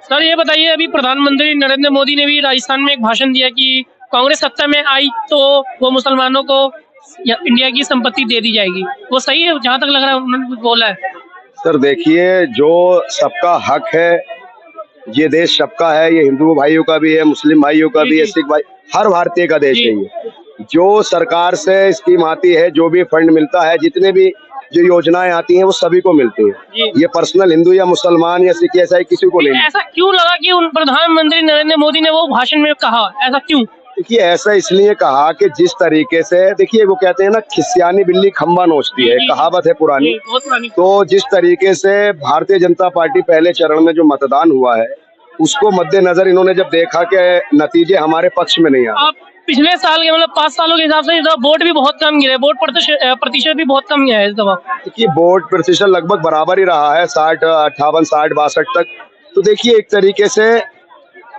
Sir ये बताइए, अभी प्रधानमंत्री नरेंद्र मोदी ने भी राजस्थान में एक भाषण दिया कि कांग्रेस सत्ता में आई तो वो मुसलमानों को इंडिया की संपत्ति दे दी जाएगी। वो सही है? जहाँ तक लग रहा है उन्होंने कुछ बोला है। सर देखिए, जो सबका हक है, ये देश सबका है, ये हिंदू भाइयों का भी है, मुस्लिम भाइयों का भी है, सिख भाई, हर भारतीय का देश है ये। जो सरकार से स्कीम आती है, जो भी फंड मिलता है, जितने भी जो योजनाएं आती हैं, वो सभी को मिलती है। ये पर्सनल हिंदू या मुसलमान या सिख ऐसा किसी को नहीं। ऐसा क्यों लगा कि उन प्रधानमंत्री नरेंद्र मोदी ने वो भाषण में कहा? ऐसा क्यों? देखिए, ऐसा इसलिए कहा कि जिस तरीके से, देखिए वो कहते हैं ना, खिसियानी बिल्ली खंबा नोचती है, कहावत है पुरानी। तो जिस तरीके से भारतीय जनता पार्टी पहले चरण में जो मतदान हुआ है, उसको मद्देनजर इन्होंने जब देखा कि नतीजे हमारे पक्ष में नहीं आए। पिछले साल के मतलब 5 सालों के हिसाब से वोट भी बहुत कम गिरे, वोट प्रतिशत भी बहुत कम गया है इस दफा। देखिए, वोट प्रतिशत लगभग बराबर ही रहा है, 60, 58, 60, 62 तक। तो देखिए, एक तरीके से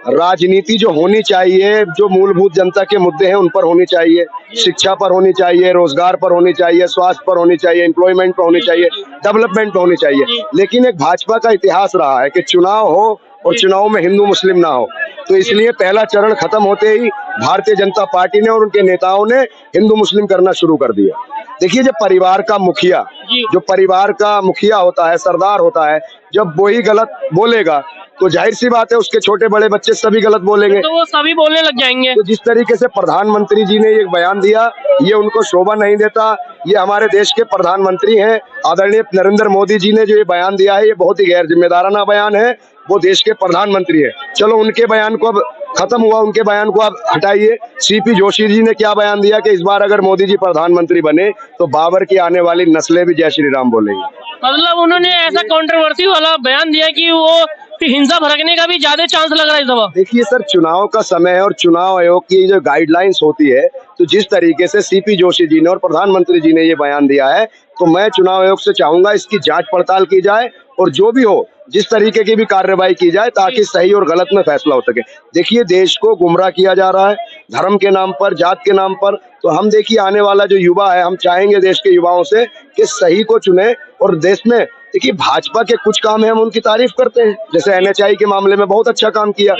राजनीति जो होनी चाहिए, जो मूलभूत जनता के मुद्दे हैं उन पर होनी चाहिए, शिक्षा पर होनी चाहिए, रोजगार पर होनी चाहिए, स्वास्थ्य पर होनी चाहिए, एम्प्लॉयमेंट पर होनी चाहिए, डेवलपमेंट पर होनी चाहिए। लेकिन एक भाजपा का इतिहास रहा है कि चुनाव हो और चुनाव में हिंदू मुस्लिम ना हो। तो इसलिए पहला चरण खत्म होते ही भारतीय जनता पार्टी ने और उनके नेताओं ने हिंदू मुस्लिम करना शुरू कर दिया। देखिए, जब परिवार का मुखिया, जो परिवार का मुखिया होता है, सरदार होता है, जब वही गलत बोलेगा तो जाहिर सी बात है उसके छोटे बड़े बच्चे सभी गलत बोलेंगे, तो वो सभी बोलने लग जाएंगे। तो जिस तरीके से प्रधानमंत्री जी ने एक बयान दिया, ये उनको शोभा नहीं देता। ये हमारे देश के प्रधानमंत्री हैं, आदरणीय नरेंद्र मोदी जी ने जो ये बयान दिया है, ये बहुत ही गैर जिम्मेदाराना बयान है। वो देश के प्रधानमंत्री है, चलो उनके बयान को अब खत्म हुआ, उनके बयान को आप हटाइए। सीपी जोशी जी ने क्या बयान दिया कि इस बार अगर मोदी जी प्रधानमंत्री बने तो बाबर की आने वाली नस्लें भी जय श्री राम बोलेंगी। मतलब उन्होंने ऐसा कंट्रोवर्सी वाला बयान दिया कि वो हिंसा भड़कने का भी ज्यादा चांस लग रहा है इस दफा। देखिए सर, चुनाव का समय है और चुनाव आयोग की जो गाइडलाइंस होती है, तो जिस तरीके से सीपी जोशी जी ने और प्रधानमंत्री जी ने ये बयान दिया है, तो मैं चुनाव आयोग से चाहूंगा इसकी जांच पड़ताल की जाए और जो भी हो, जिस तरीके की भी कार्रवाई की जाए ताकि सही और गलत में फैसला हो सके। देखिए, देश को गुमराह किया जा रहा है धर्म के नाम पर, जात के नाम पर। तो हम देखिए, आने वाला जो युवा है, हम चाहेंगे देश के युवाओं से कि सही को चुने। और देश में देखिए, भाजपा के कुछ काम है, हम उनकी तारीफ करते हैं, जैसे NHI के मामले में बहुत अच्छा काम किया।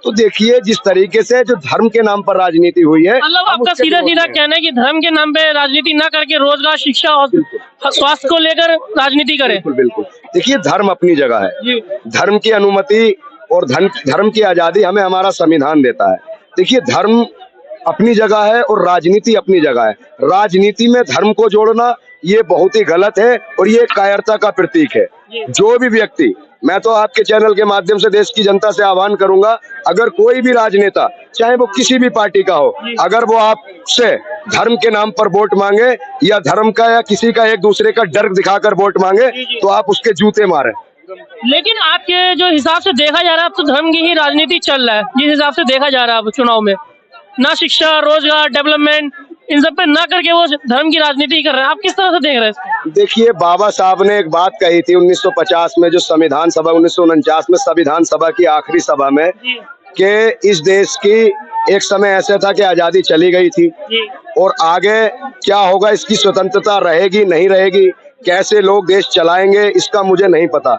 तो देखिए, जिस तरीके से जो धर्म के नाम पर राजनीति हुई है, मतलब आपका सीधा सीधा कहना है कि धर्म के नाम पे राजनीति ना करके रोजगार, शिक्षा और स्वास्थ्य को लेकर राजनीति करें। बिल्कुल बिल्कुल। देखिए, धर्म अपनी जगह है, धर्म की अनुमति और धर्म की आजादी हमें हमारा संविधान देता है। देखिए, धर्म अपनी जगह है और राजनीति अपनी जगह है। राजनीति में धर्म को जोड़ना ये बहुत ही गलत है और ये कायरता का प्रतीक है। जो भी व्यक्ति, मैं तो आपके चैनल के माध्यम से देश की जनता से आह्वान करूंगा, अगर कोई भी राजनेता, चाहे वो किसी भी पार्टी का हो, अगर वो आपसे धर्म के नाम पर वोट मांगे या धर्म का या किसी का एक दूसरे का डर दिखाकर वोट मांगे, तो आप उसके जूते मारें। लेकिन आपके जो हिसाब से देखा जा रहा है, अब तो धर्म की ही राजनीति चल रहा है। जिस हिसाब से देखा जा रहा है अब चुनाव में, ना शिक्षा, रोजगार, डेवलपमेंट, इन सब पे ना करके वो धर्म की राजनीति कर रहे हैं। आप किस तरह से देख रहे हैं इसको? देखिए, बाबा साहब ने एक बात कही थी 1950 में, जो संविधान सभा 1949 में संविधान सभा की आखिरी सभा में, कि इस देश की एक समय ऐसा था कि आजादी चली गई थी और आगे क्या होगा, इसकी स्वतंत्रता रहेगी नहीं रहेगी, कैसे लोग देश चलाएंगे, इसका मुझे नहीं पता।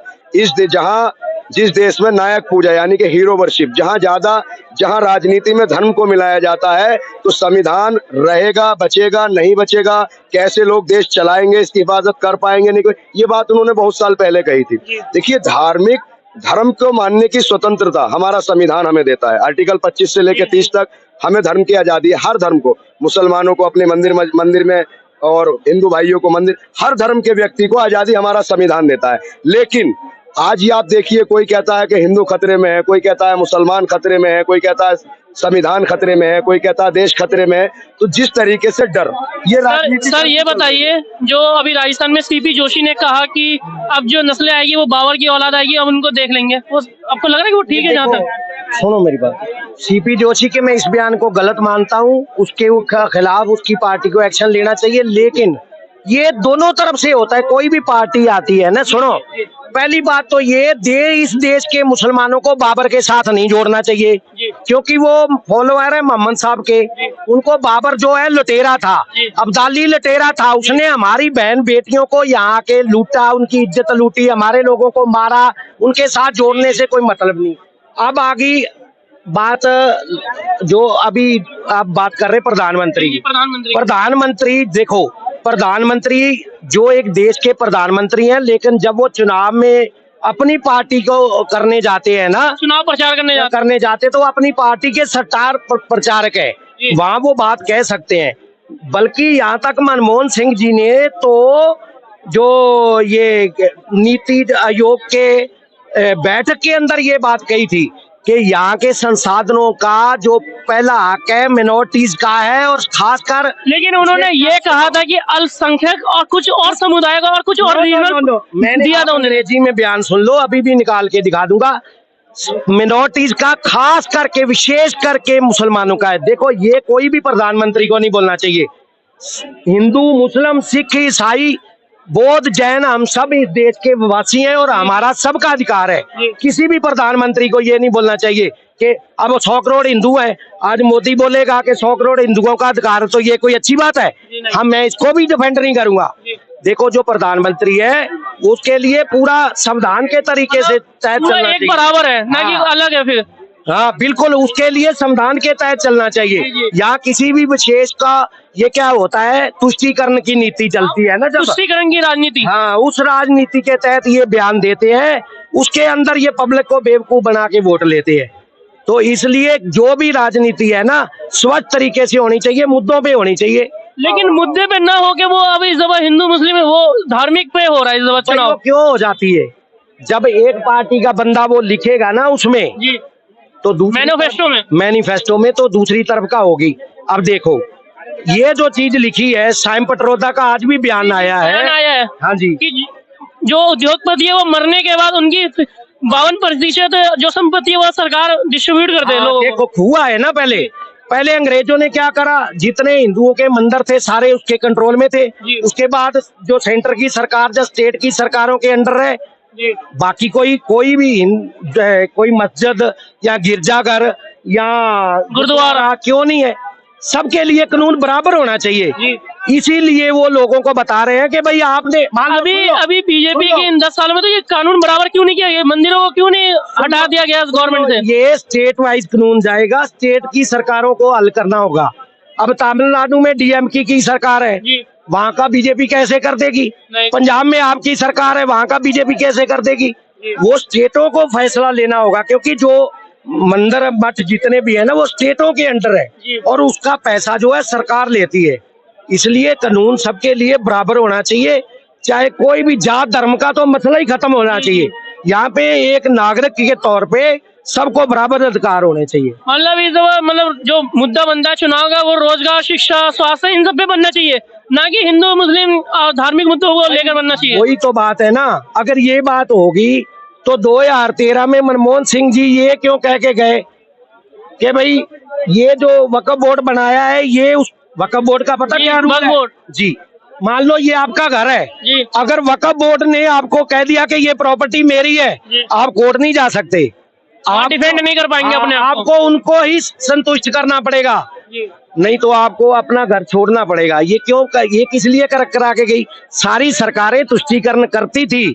जिस देश में नायक पूजा यानी कि हीरो वर्शिप, जहां राजनीति में धर्म को मिलाया जाता है, तो संविधान रहेगा, बचेगा नहीं बचेगा, कैसे लोग देश चलाएंगे, इसकी हिफाजत कर पाएंगे नहीं, ये बात उन्होंने बहुत साल पहले कही थी। देखिए, धर्म को मानने की स्वतंत्रता हमारा संविधान हमें देता है। आर्टिकल 25 से लेकर 30 तक हमें धर्म की आजादी है। हर धर्म को, मुसलमानों को अपने मंदिर में और हिंदू भाइयों को मंदिर, हर धर्म के व्यक्ति को आजादी हमारा संविधान देता है। लेकिन आज ही आप देखिए, कोई कहता है कि हिंदू खतरे में है, कोई कहता है मुसलमान खतरे में है, कोई कहता है संविधान खतरे में है, कोई कहता है देश खतरे में है। तो जिस तरीके से डर, ये राजनीति। सर ये बताइए, जो अभी राजस्थान में सीपी जोशी ने कहा कि अब जो नस्लें आएगी वो बाबर की औलाद आएगी, अब उनको देख लेंगे, वो आपको लग रहा है कि वो ठीक है? जहाँ तक सुनो मेरी बात, सीपी जोशी के मैं इस बयान को गलत मानता हूँ, उसके खिलाफ उसकी पार्टी को एक्शन लेना चाहिए। लेकिन ये दोनों तरफ से होता है, कोई भी पार्टी आती है ना। सुनो, पहली बात तो ये इस देश के मुसलमानों को बाबर के साथ नहीं जोड़ना चाहिए, क्योंकि वो फॉलोअर है मोहम्मद साहब के। उनको बाबर जो है लुटेरा था, अब्दाली लुटेरा था, उसने हमारी बहन बेटियों को यहाँ के लूटा, उनकी इज्जत लूटी, हमारे लोगों को मारा। उनके साथ जोड़ने से कोई मतलब नहीं। अब आगे बात जो अभी आप बात कर रहे प्रधानमंत्री की। प्रधानमंत्री देखो, प्रधानमंत्री जो एक देश के प्रधानमंत्री हैं, लेकिन जब वो चुनाव में अपनी पार्टी को करने जाते हैं ना, चुनाव प्रचार करने जाते तो अपनी पार्टी के स्टार प्रचारक है, वहां वो बात कह सकते हैं। बल्कि यहाँ तक मनमोहन सिंह जी ने तो जो ये नीति आयोग के बैठक के अंदर ये बात कही थी कि यहाँ के संसाधनों का जो पहला हक है मिनोरिटीज का है, और खासकर, लेकिन उन्होंने ये कहा था कि अल्पसंख्यक और कुछ और समुदाय का और कुछ और मैंने दिया था। अंग्रेजी में बयान सुन लो, अभी भी निकाल के दिखा दूंगा। मिनोरिटीज का खास करके, विशेष करके मुसलमानों का है। देखो, ये कोई भी प्रधानमंत्री को नहीं बोलना चाहिए। हिंदू, मुस्लिम, सिख, ईसाई, बौद्ध, जैन, हम सब इस देश के वासी हैं और हमारा सबका अधिकार है। किसी भी प्रधानमंत्री को ये नहीं बोलना चाहिए कि अब 100 करोड़ हिंदू हैं, आज मोदी बोलेगा कि 100 करोड़ हिंदुओं का अधिकार, तो ये कोई अच्छी बात है? मैं इसको भी डिफेंड नहीं करूंगा। देखो, जो प्रधानमंत्री है उसके लिए पूरा संविधान के तरीके से तय चलना चाहिए, बराबर है ना, कि अलग है फिर। हाँ बिल्कुल, उसके लिए संविधान के तहत चलना चाहिए। या किसी भी विशेष का ये क्या होता है, तुष्टीकरण की नीति चलती है ना, जब तुष्टीकरण की राजनीति, हाँ, उस राजनीति के तहत ये बयान देते हैं, उसके अंदर ये पब्लिक को बेवकूफ बना के वोट लेते हैं। तो इसलिए जो भी राजनीति है ना, स्वच्छ तरीके से होनी चाहिए, मुद्दों पे होनी चाहिए। लेकिन मुद्दे पे ना होके वो अभी इस दफा हिंदू मुस्लिम है, वो धार्मिक पे हो रहा है इस दफा चुनाव। क्यों हो जाती है? जब एक पार्टी का बंदा वो लिखेगा ना उसमें जी, तो मैनिफेस्टो में तो दूसरी तरफ का होगी। अब देखो, ये जो चीज लिखी है, साइम पटरोदा का आज भी बयान आया है। हाँ जी, कि जो उद्योगपति है वो मरने के बाद उनकी 52% जो संपत्ति है वो सरकार डिस्ट्रीब्यूट कर दे लोगों को। देखो, हुआ है ना, पहले अंग्रेजों ने क्या करा, जितने हिंदुओं के मंदिर थे सारे उसके कंट्रोल में थे। उसके बाद जो सेंटर की सरकार, जो स्टेट की सरकारों के अंडर है, बाकी कोई भी कोई मस्जिद या गिरजाघर या गुरुद्वारा क्यों नहीं है, सबके लिए कानून बराबर होना चाहिए। इसीलिए वो लोगों को बता रहे हैं कि भाई आपने अभी बीजेपी के इन 10 सालों में तो ये कानून बराबर क्यों नहीं किया गया, मंदिरों को क्यों नहीं हटा दिया गया गवर्नमेंट से? ये स्टेट वाइज कानून जाएगा, स्टेट की सरकारों को हल करना होगा। अब तमिलनाडु में डीएमके की सरकार है, वहाँ का बीजेपी कैसे कर देगी? पंजाब में आपकी सरकार है, वहाँ का बीजेपी कैसे कर देगी? वो स्टेटों को फैसला लेना होगा, क्योंकि जो मंदिर मठ जितने भी है ना, वो स्टेटों के अंडर है और उसका पैसा जो है सरकार लेती है। इसलिए कानून सबके लिए बराबर होना चाहिए, चाहे कोई भी जात धर्म का तो मसला ही खत्म होना चाहिए। यहाँ पे एक नागरिक के तौर पे सबको बराबर अधिकार होने चाहिए। मतलब जो मुद्दा बनता है चुनाव का, वो रोजगार, शिक्षा, स्वास्थ्य, इन सब पे बनना चाहिए, ना कि हिंदू मुस्लिम धार्मिक मुद्दों को लेकर बनना चाहिए। वही तो बात है ना। अगर ये बात होगी तो 2013 में मनमोहन सिंह जी ये क्यों कह के गए कि भाई ये जो वक्फ बोर्ड बनाया है, ये उस वक्फ बोर्ड का पता क्या रूल है जी? मान लो ये आपका घर है, अगर वक्फ बोर्ड ने आपको कह दिया कि ये प्रॉपर्टी मेरी है, आप कोर्ट नहीं जा सकते, आप डिफेंड नहीं कर पाएंगे अपने आपको उनको ही संतुष्ट करना पड़ेगा, नहीं तो आपको अपना घर छोड़ना पड़ेगा। ये क्यों, ये किस लिए करा के गई? सारी सरकारें तुष्टीकरण करती थी।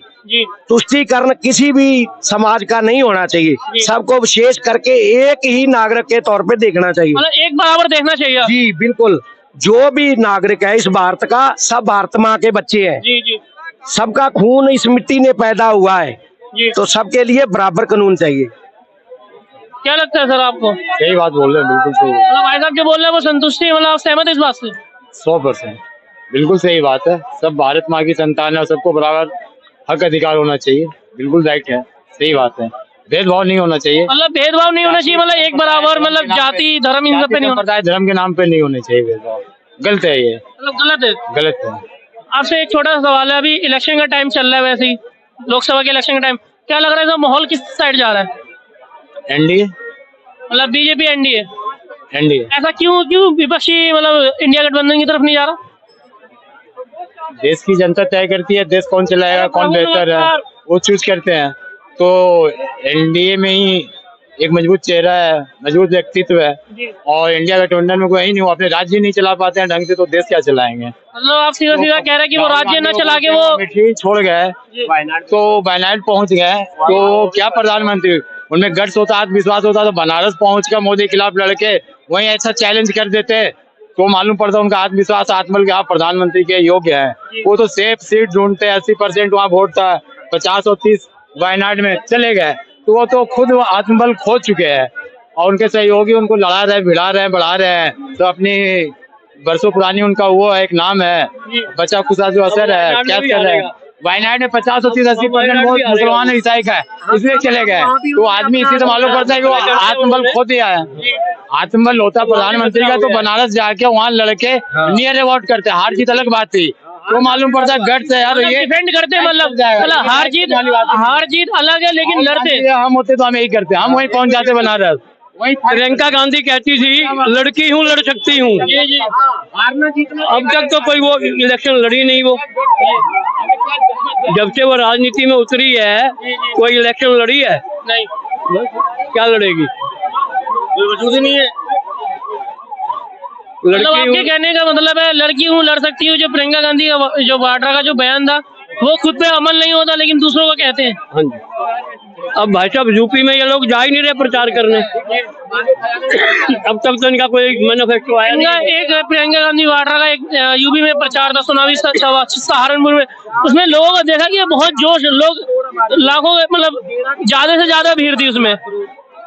तुष्टीकरण किसी भी समाज का नहीं होना चाहिए, सबको विशेष करके एक ही नागरिक के तौर पे देखना चाहिए, मतलब एक बराबर देखना चाहिए। जी बिल्कुल, जो भी नागरिक है इस भारत का, सब भारत माँ के बच्चे हैं, सबका खून इस मिट्टी ने पैदा हुआ है, तो सबके लिए बराबर कानून चाहिए। क्या लगता है सर आपको? सही बात बोल रहे हैं, बिल्कुल सही। मतलब भाई साहब जो बोल रहे हैं वो संतुष्टि, मतलब आप सहमत है इस बात से? 100% बिल्कुल सही बात है। सब भारत माँ की संतान है, सबको बराबर हक अधिकार होना चाहिए, बिल्कुल राइट है, सही बात है। भेदभाव नहीं होना चाहिए, मतलब भेदभाव नहीं होना चाहिए, मतलब एक बराबर, मतलब जाति धर्म इन सब पे नहीं होना, धर्म के नाम पे नहीं होने चाहिए भेदभाव। गलत है ये, मतलब गलत है। है। आपसे एक छोटा सा सवाल है, अभी इलेक्शन का टाइम चल रहा है, वैसे ही लोकसभा के इलेक्शन का टाइम, क्या लग रहा है माहौल किस साइड जा रहा है? एनडीए, मतलब बीजेपी एनडीए? ऐसा क्यों विपक्षी मतलब इंडिया गठबंधन की तरफ नहीं जा रहा? देश की जनता तय करती है, देश कौन चलाएगा, कौन बेहतर है, वो चूज करते हैं। तो एनडीए में ही एक मजबूत चेहरा है, मजबूत व्यक्तित्व है, और इंडिया गठबंधन में कोई नहीं, वो अपने राज्य नहीं चला पाते हैं ढंग से, तो देश क्या चलाएंगे? मतलब आप सीधा कह रहे हैं कि वो राज्य न चला के वो छोड़ गए, तो वायनाड पहुंच गए, तो क्या प्रधानमंत्री, उनमें गट्स होता, आत्मविश्वास होता तो बनारस पहुंचकर मोदी के खिलाफ लड़के वहीं ऐसा चैलेंज कर देते तो मालूम पड़ता उनका आत्मविश्वास आत्मबल के आप प्रधानमंत्री के योग्य है। वो तो सेफ सीट ढूंढते हैं, 80% वहाँ वोट था, 50 और 30 वायनाड में चले गए, तो वो तो खुद आत्मबल खो चुके हैं और उनके सहयोगी उनको लड़ा रहे, भिड़ा रहे, बढ़ा रहे हैं। तो अपनी बरसों पुरानी उनका वो एक नाम है, बचा खुशा जो असर है, क्या कर रहे हैं। वायनाड में 50 और 30-80% वोट मुसलमान और ईसाई का है, इसलिए चले गए। तो आदमी इसी से मालूम पड़ता है कि वो आत्मबल खो दिया है। आत्मबल होता प्रधानमंत्री का तो बनारस जाके वहाँ लड़के नियर अबाउट करते, हार जीत अलग बात थी, तो मालूम पड़ता है गट्स है यार, ये डिफेंड करते मतलब हार जीत अलग है, लेकिन लड़ते हम होते तो हम यही करते, हम वहीं पहुंच जाते बनारस। वही प्रियंका गांधी कहती थी लड़की हूँ लड़ सकती हूँ, अब तक तो कोई वो इलेक्शन लड़ी नहीं। वो जब से वो राजनीति में उतरी है कोई इलेक्शन लड़ी है नहीं, क्या लड़ेगी, वजूद ही नहीं है। मतलब आपके कहने का मतलब है लड़की हूँ लड़ सकती हूँ, जो प्रियंका गांधी का जो वाड्रा का जो बयान था वो खुद पे अमल नहीं होता लेकिन दूसरों को कहते हैं। हाँ जी, अब भाई साहब यूपी में ये लोग जा ही नहीं रहे प्रचार करने, अब तक तो इनका कोई मैनिफेस्टो आया नहीं। एक प्रियंका गांधी वाड्रा का एक यूपी में प्रचार था, चुनावी सहारनपुर में, उसमें लोगों को देखा कि बहुत जोश, लोग लाखों मतलब ज्यादा से ज्यादा भीड़ थी उसमें।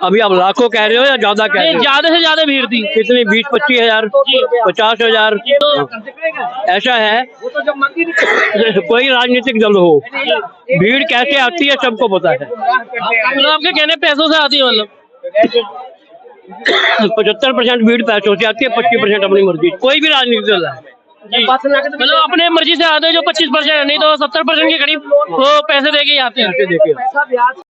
अभी आप लाखों कह रहे हो या ज्यादा कह रहे हो? ज्यादा से ज्यादा भीड़ थी। कितनी, 20-25 हजार, 50 हजार, ऐसा है। कोई राजनीतिक दल हो, भीड़ कैसे आती है सबको पता है। मतलब आपके कहने पैसों से आती है, मतलब 75% भीड़ पैसों से आती है, 25% अपनी मर्जी। कोई भी राजनीतिक दल है मतलब अपने मर्जी से आते हैं जो 25% है, नहीं तो 70% के करीब वो पैसे दे के ही आते हैं।